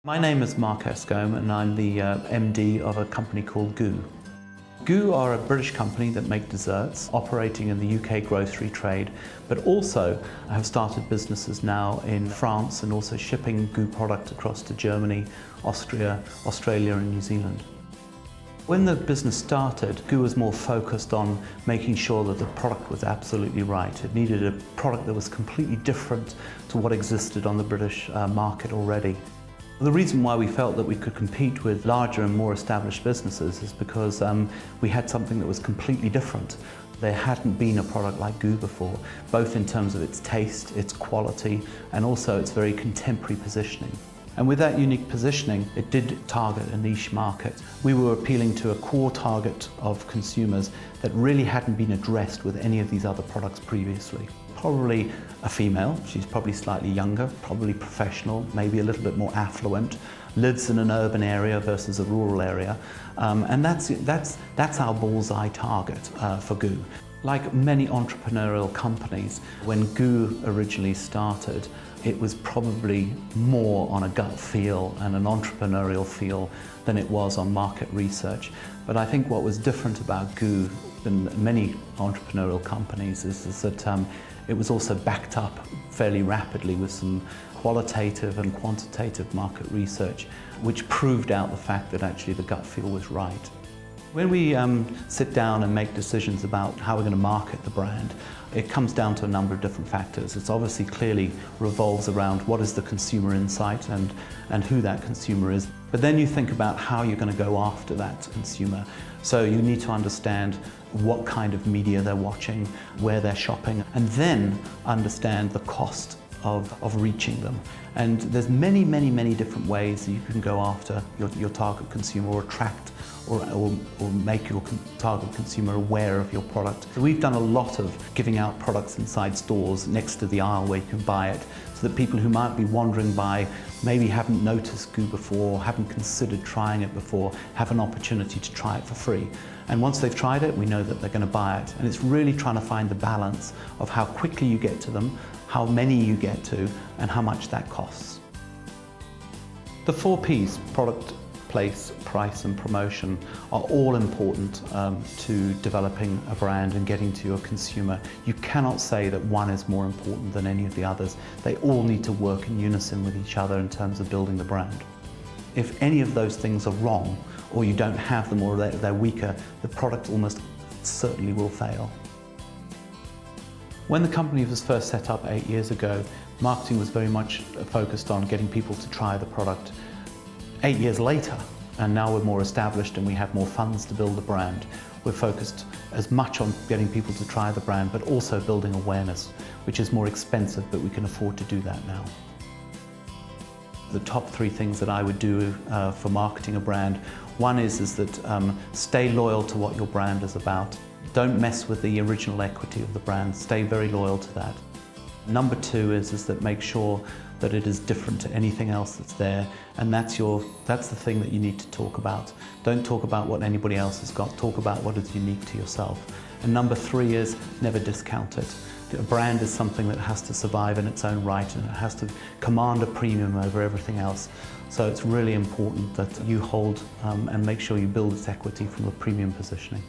My name is Mark Escombe and I'm the MD of a company called Goo. Goo are a British company that make desserts, operating in the UK grocery trade, but also have started businesses now in France and also shipping Goo product across to Germany, Austria, Australia and New Zealand. When the business started, Goo was more focused on making sure that the product was absolutely right. It needed a product that was completely different to what existed on the British market already. The reason why we felt that we could compete with larger and more established businesses is because we had something that was completely different. There hadn't been a product like Goo before, both in terms of its taste, its quality, and also its very contemporary positioning. And with that unique positioning, it did target a niche market. We were appealing to a core target of consumers that really hadn't been addressed with any of these other products previously. Probably a female, she's probably slightly younger, probably professional, maybe a little bit more affluent, lives in an urban area versus a rural area, and that's our bullseye target for Goo. Like many entrepreneurial companies, when Goo originally started, it was probably more on a gut feel and an entrepreneurial feel than it was on market research. But I think what was different about Goo than many entrepreneurial companies is that it was also backed up fairly rapidly with some qualitative and quantitative market research, which proved out the fact that actually the gut feel was right. When we sit down and make decisions about how we're going to market the brand, it comes down to a number of different factors. It's obviously clearly revolves around what is the consumer insight and who that consumer is. But then you think about how you're going to go after that consumer. So you need to understand what kind of media they're watching, where they're shopping, and then understand the cost of reaching them. And there's many different ways that you can go after your target consumer or attract or make your target consumer aware of your product. So we've done a lot of giving out products inside stores next to the aisle where you can buy it, so that people who might be wandering by, maybe haven't noticed Goo before, haven't considered trying it before, have an opportunity to try it for free. And once they've tried it, we know that they're going to buy it. And it's really trying to find the balance of how quickly you get to them, how many you get to, and how much that costs. The 4 Ps, product, place, price and promotion, are all important to developing a brand and getting to your consumer. You cannot say that one is more important than any of the others. They all need to work in unison with each other in terms of building the brand. If any of those things are wrong, or you don't have them, or they're weaker, the product almost certainly will fail. When the company was first set up 8 years ago, marketing was very much focused on getting people to try the product. 8 years later, and now we're more established and we have more funds to build the brand, we're focused as much on getting people to try the brand, but also building awareness, which is more expensive, but we can afford to do that now. The top 3 things that I would do for marketing a brand, one is that stay loyal to what your brand is about. Don't mess with the original equity of the brand, stay very loyal to that. Number 2 is that make sure that it is different to anything else that's there, and that's the thing that you need to talk about. Don't talk about what anybody else has got, talk about what is unique to yourself. And number 3 is never discount it. A brand is something that has to survive in its own right, and it has to command a premium over everything else. So it's really important that you hold and make sure you build its equity from a premium positioning.